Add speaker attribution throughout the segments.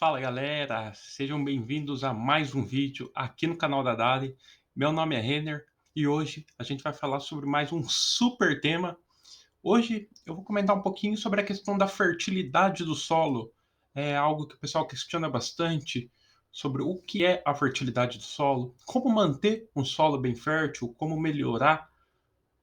Speaker 1: Fala galera, sejam bem-vindos a mais um vídeo aqui no canal da Dali. Meu nome é Renner e hoje a gente vai falar sobre mais um super tema. Hoje eu vou comentar um pouquinho sobre a questão da fertilidade do solo. É algo que o pessoal questiona bastante sobre o que é a fertilidade do solo, como manter um solo bem fértil, como melhorar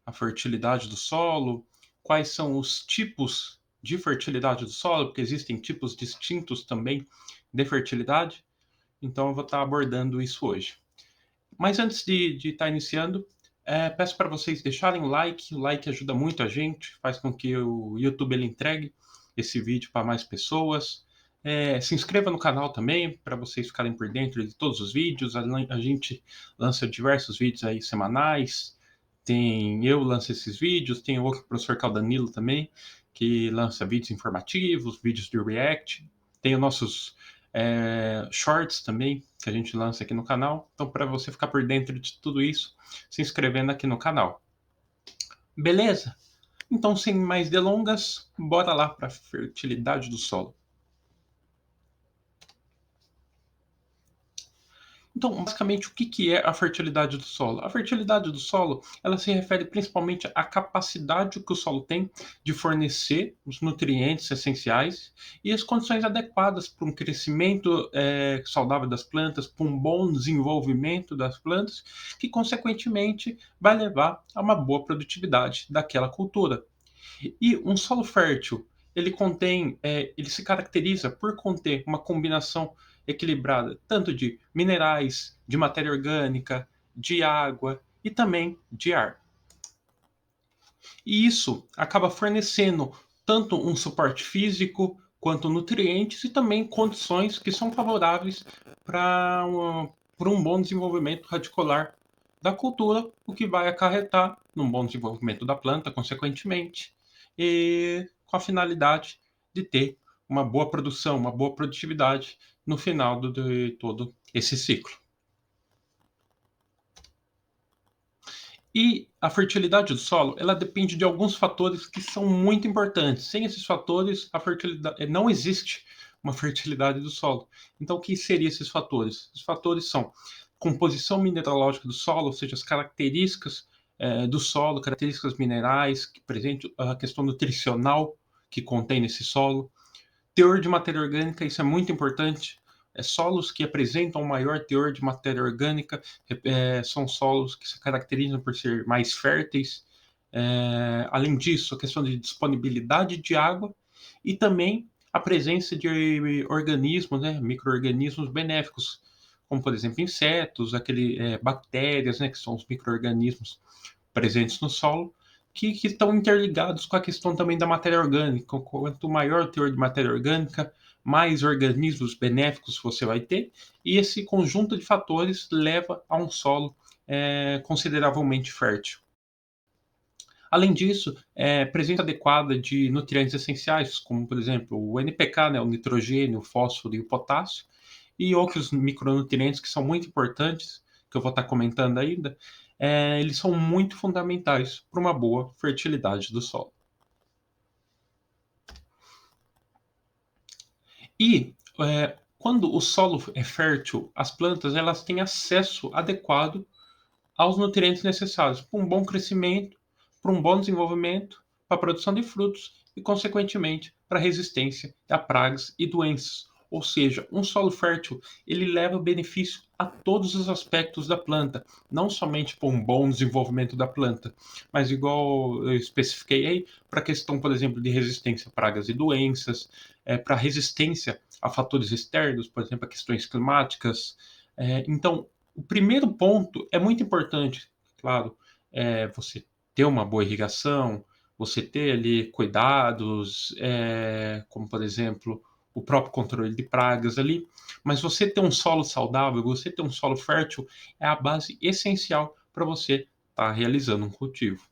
Speaker 1: a fertilidade do solo, quais são os tipos de fertilidade do solo, porque existem tipos distintos também de fertilidade. Então eu vou estar abordando isso hoje. Mas antes de estar iniciando, peço para vocês deixarem o like ajuda muito a gente, faz com que o YouTube ele entregue esse vídeo para mais pessoas. Se inscreva no canal também, para vocês ficarem por dentro de todos os vídeos. A gente lança diversos vídeos aí semanais. Eu lanço esses vídeos, tem o outro professor que é o Danilo também, que lança vídeos informativos, vídeos de React. Tem os nossos shorts também, que a gente lança aqui no canal. Então, para você ficar por dentro de tudo isso, se inscrevendo aqui no canal. Beleza? Então, sem mais delongas, bora lá para a fertilidade do solo. Então, basicamente, o que que é a fertilidade do solo? A fertilidade do solo, ela se refere principalmente à capacidade que o solo tem de fornecer os nutrientes essenciais e as condições adequadas para um crescimento saudável das plantas, para um bom desenvolvimento das plantas, que consequentemente vai levar a uma boa produtividade daquela cultura. E um solo fértil, ele se caracteriza por conter uma combinação equilibrada tanto de minerais, de matéria orgânica, de água e também de ar. E isso acaba fornecendo tanto um suporte físico quanto nutrientes e também condições que são favoráveis para um bom desenvolvimento radicular da cultura, o que vai acarretar num bom desenvolvimento da planta, consequentemente, e com a finalidade de ter uma boa produção, uma boa produtividade no final de todo esse ciclo. E a fertilidade do solo, ela depende de alguns fatores que são muito importantes. Sem esses fatores, a fertilidade não existe uma fertilidade do solo. Então, o que seriam esses fatores? Os fatores são composição mineralógica do solo, ou seja, as características do solo, características minerais, que presente a questão nutricional que contém nesse solo, teor de matéria orgânica, isso é muito importante. Solos que apresentam um maior teor de matéria orgânica são solos que se caracterizam por ser mais férteis. Além disso, a questão de disponibilidade de água e também a presença de organismos, né, micro-organismos benéficos, como por exemplo insetos, bactérias, né, que são os micro-organismos presentes no solo, que estão interligados com a questão também da matéria orgânica. Quanto maior o teor de matéria orgânica, mais organismos benéficos você vai ter, e esse conjunto de fatores leva a um solo consideravelmente fértil. Além disso, presença adequada de nutrientes essenciais, como por exemplo o NPK, né, o nitrogênio, o fósforo e o potássio, e outros micronutrientes que são muito importantes, que eu vou estar comentando ainda, eles são muito fundamentais para uma boa fertilidade do solo. E quando o solo é fértil, as plantas elas têm acesso adequado aos nutrientes necessários para um bom crescimento, para um bom desenvolvimento, para a produção de frutos e, consequentemente, para a resistência a pragas e doenças. Ou seja, um solo fértil ele leva benefício a todos os aspectos da planta, não somente para um bom desenvolvimento da planta, mas igual eu especifiquei aí, para a questão, por exemplo, de resistência a pragas e doenças, para resistência a fatores externos, por exemplo, a questões climáticas. Então, o primeiro ponto é muito importante, claro, você ter uma boa irrigação, você ter ali cuidados, como por exemplo, o próprio controle de pragas ali, mas você ter um solo saudável, você ter um solo fértil é a base essencial para você estar realizando um cultivo.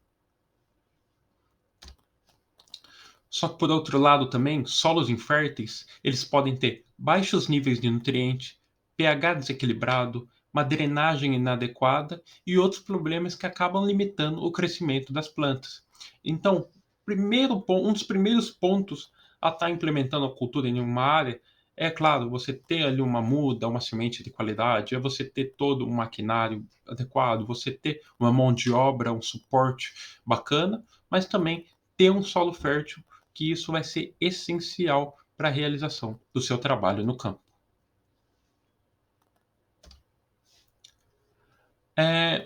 Speaker 1: Só que por outro lado também, solos inférteis, eles podem ter baixos níveis de nutriente, pH desequilibrado, uma drenagem inadequada e outros problemas que acabam limitando o crescimento das plantas. Então, um dos primeiros pontos a estar implementando a cultura em uma área É claro, você ter ali uma muda, uma semente de qualidade, é você ter todo um maquinário adequado, você ter uma mão de obra, um suporte bacana, mas também ter um solo fértil, que isso vai ser essencial para a realização do seu trabalho no campo.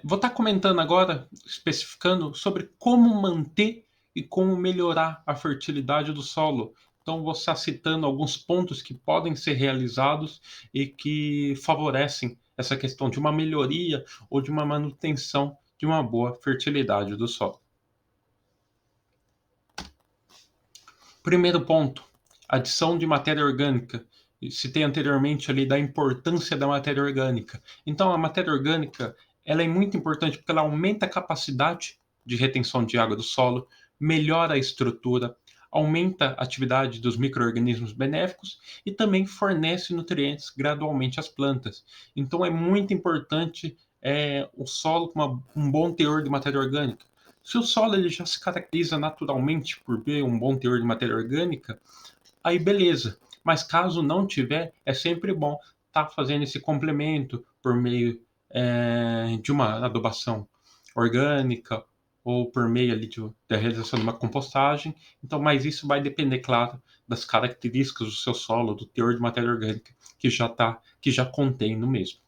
Speaker 1: Vou estar comentando agora, especificando sobre como manter e como melhorar a fertilidade do solo. Então, vou estar citando alguns pontos que podem ser realizados e que favorecem essa questão de uma melhoria ou de uma manutenção de uma boa fertilidade do solo. Primeiro ponto, adição de matéria orgânica. Citei anteriormente ali da importância da matéria orgânica. Então, a matéria orgânica, ela é muito importante porque ela aumenta a capacidade de retenção de água do solo, melhora a estrutura, aumenta a atividade dos micro-organismos benéficos e também fornece nutrientes gradualmente às plantas. Então, é muito importante o solo com um bom teor de matéria orgânica. Se o solo ele já se caracteriza naturalmente por ter um bom teor de matéria orgânica, aí beleza. Mas caso não tiver, é sempre bom estar fazendo esse complemento por meio de uma adubação orgânica ou por meio ali da realização de uma compostagem. Então, mas isso vai depender, claro, das características do seu solo, do teor de matéria orgânica que já contém no mesmo.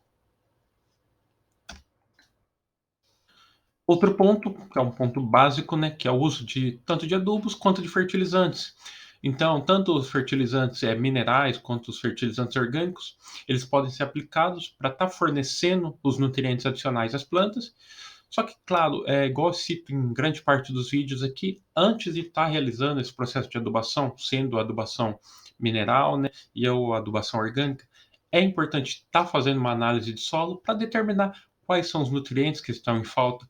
Speaker 1: Outro ponto, que é um ponto básico, né, que é o uso de tanto de adubos quanto de fertilizantes. Então, tanto os fertilizantes minerais quanto os fertilizantes orgânicos, eles podem ser aplicados para estar fornecendo os nutrientes adicionais às plantas. Só que, claro, igual eu cito em grande parte dos vídeos aqui, antes de estar realizando esse processo de adubação, sendo a adubação mineral, né, e a adubação orgânica, é importante estar fazendo uma análise de solo para determinar quais são os nutrientes que estão em falta,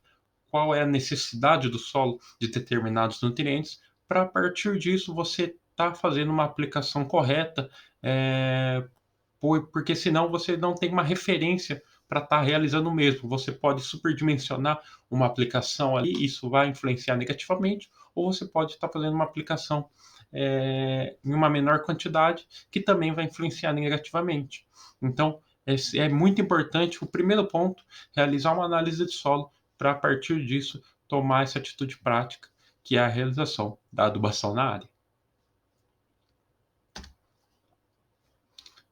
Speaker 1: qual é a necessidade do solo de determinados nutrientes, para a partir disso você estar fazendo uma aplicação correta, porque senão você não tem uma referência para estar realizando o mesmo. Você pode superdimensionar uma aplicação ali, isso vai influenciar negativamente, ou você pode estar fazendo uma aplicação em uma menor quantidade, que também vai influenciar negativamente. Então, é muito importante, o primeiro ponto, realizar uma análise de solo para, a partir disso, tomar essa atitude prática, que é a realização da adubação na área.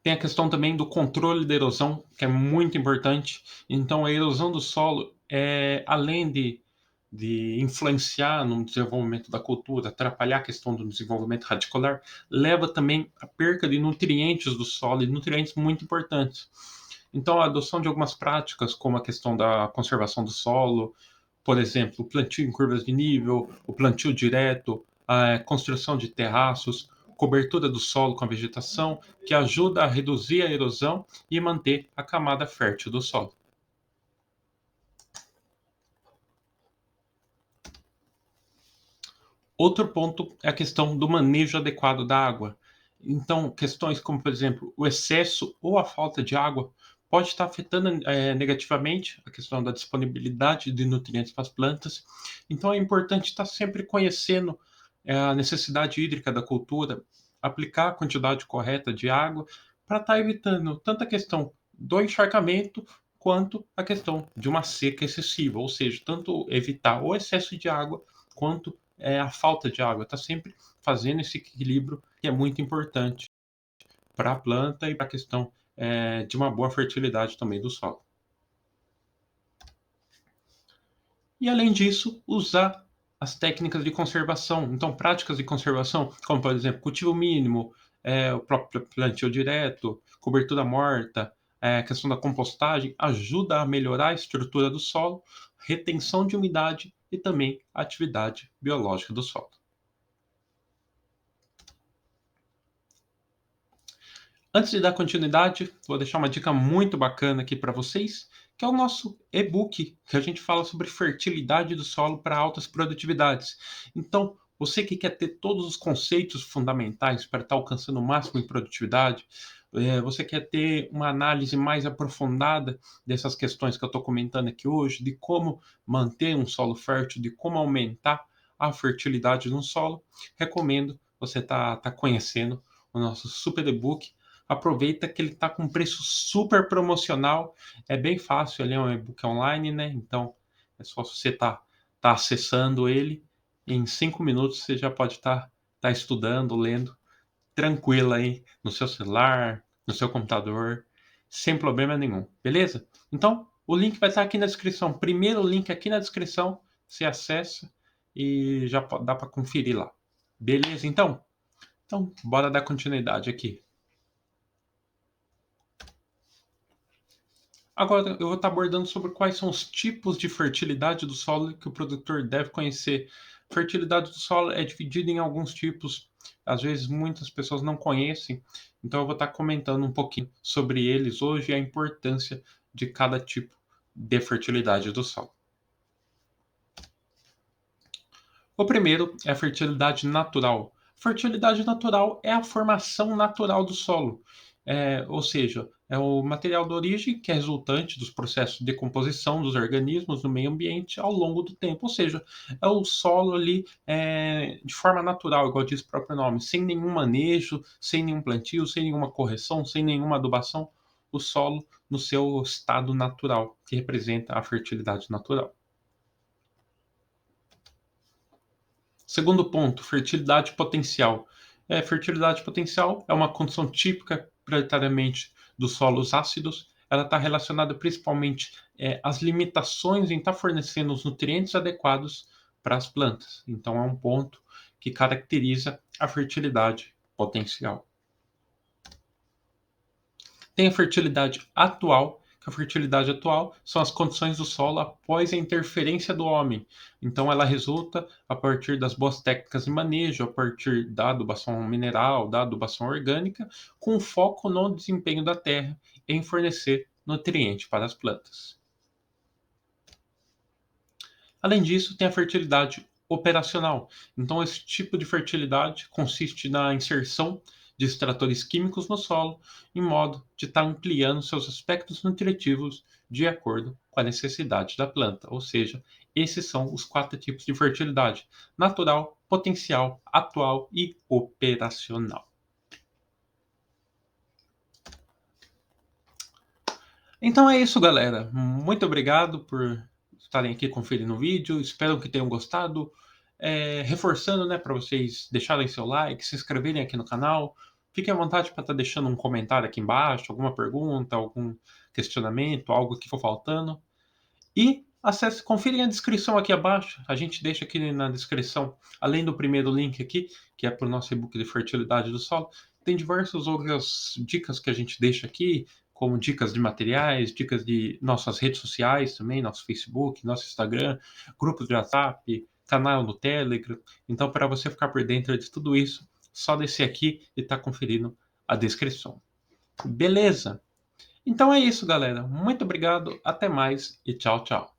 Speaker 1: Tem a questão também do controle da erosão, que é muito importante. Então, a erosão do solo, além de influenciar no desenvolvimento da cultura, atrapalhar a questão do desenvolvimento radicular, leva também à perca de nutrientes do solo, e nutrientes muito importantes. Então, a adoção de algumas práticas, como a questão da conservação do solo, por exemplo, o plantio em curvas de nível, o plantio direto, a construção de terraços, cobertura do solo com a vegetação, que ajuda a reduzir a erosão e manter a camada fértil do solo. Outro ponto é a questão do manejo adequado da água. Então, questões como, por exemplo, o excesso ou a falta de água pode estar afetando negativamente a questão da disponibilidade de nutrientes para as plantas. Então, é importante estar sempre conhecendo a necessidade hídrica da cultura, aplicar a quantidade correta de água, para estar evitando tanto a questão do encharcamento quanto a questão de uma seca excessiva, ou seja, tanto evitar o excesso de água quanto a falta de água. Está sempre fazendo esse equilíbrio que é muito importante para a planta e para a questão de uma boa fertilidade também do solo. E além disso, usar as técnicas de conservação. Então, práticas de conservação, como por exemplo, cultivo mínimo, o próprio plantio direto, cobertura morta, a questão da compostagem, ajuda a melhorar a estrutura do solo, retenção de umidade e também a atividade biológica do solo. Antes de dar continuidade, vou deixar uma dica muito bacana aqui para vocês, que é o nosso e-book, que a gente fala sobre fertilidade do solo para altas produtividades. Então, você que quer ter todos os conceitos fundamentais para estar alcançando o máximo em produtividade, você quer ter uma análise mais aprofundada dessas questões que eu estou comentando aqui hoje, de como manter um solo fértil, de como aumentar a fertilidade no solo, recomendo você estar conhecendo o nosso super e-book aproveita que ele está com preço super promocional. É bem fácil, ele é um e-book online, né? Então é só você tá acessando ele. Em 5 minutos você já pode tá estudando, lendo, tranquilo aí no seu celular, no seu computador, sem problema nenhum, beleza? Então, o link vai estar aqui na descrição. Primeiro link aqui na descrição, você acessa e já dá para conferir lá. Beleza, então? Então, bora dar continuidade aqui. Agora eu vou estar abordando sobre quais são os tipos de fertilidade do solo que o produtor deve conhecer. Fertilidade do solo é dividida em alguns tipos, às vezes muitas pessoas não conhecem, então eu vou estar comentando um pouquinho sobre eles hoje e a importância de cada tipo de fertilidade do solo. O primeiro é a fertilidade natural. Fertilidade natural é a formação natural do solo, ou seja, é o material de origem que é resultante dos processos de decomposição dos organismos no meio ambiente ao longo do tempo, ou seja, é o solo ali de forma natural, igual diz o próprio nome, sem nenhum manejo, sem nenhum plantio, sem nenhuma correção, sem nenhuma adubação, o solo no seu estado natural, que representa a fertilidade natural. Segundo ponto, fertilidade potencial. Fertilidade potencial é uma condição típica, prioritariamente, dos solos ácidos. Ela está relacionada principalmente às limitações em estar fornecendo os nutrientes adequados para as plantas. Então, é um ponto que caracteriza a fertilidade potencial. Tem a fertilidade atual, que a fertilidade atual são as condições do solo após a interferência do homem. Então, ela resulta a partir das boas técnicas de manejo, a partir da adubação mineral, da adubação orgânica, com foco no desempenho da terra em fornecer nutriente para as plantas. Além disso, tem a fertilidade operacional. Então, esse tipo de fertilidade consiste na inserção de extratores químicos no solo, em modo de estar ampliando seus aspectos nutritivos de acordo com a necessidade da planta. Ou seja, esses são os 4 tipos de fertilidade: natural, potencial, atual e operacional. Então é isso, galera. Muito obrigado por estarem aqui conferindo o vídeo. Espero que tenham gostado. Reforçando, né, para vocês deixarem seu like, se inscreverem aqui no canal. Fiquem à vontade para estar deixando um comentário aqui embaixo, alguma pergunta, algum questionamento, algo que for faltando. E acesse, confirem a descrição aqui abaixo. A gente deixa aqui na descrição, além do primeiro link aqui, que é para o nosso e-book de fertilidade do solo, tem diversas outras dicas que a gente deixa aqui, como dicas de materiais, dicas de nossas redes sociais também, nosso Facebook, nosso Instagram, grupos de WhatsApp, canal no Telegram. Então, para você ficar por dentro de tudo isso, só descer aqui e estar conferindo a descrição. Beleza? Então é isso, galera. Muito obrigado, até mais e tchau, tchau.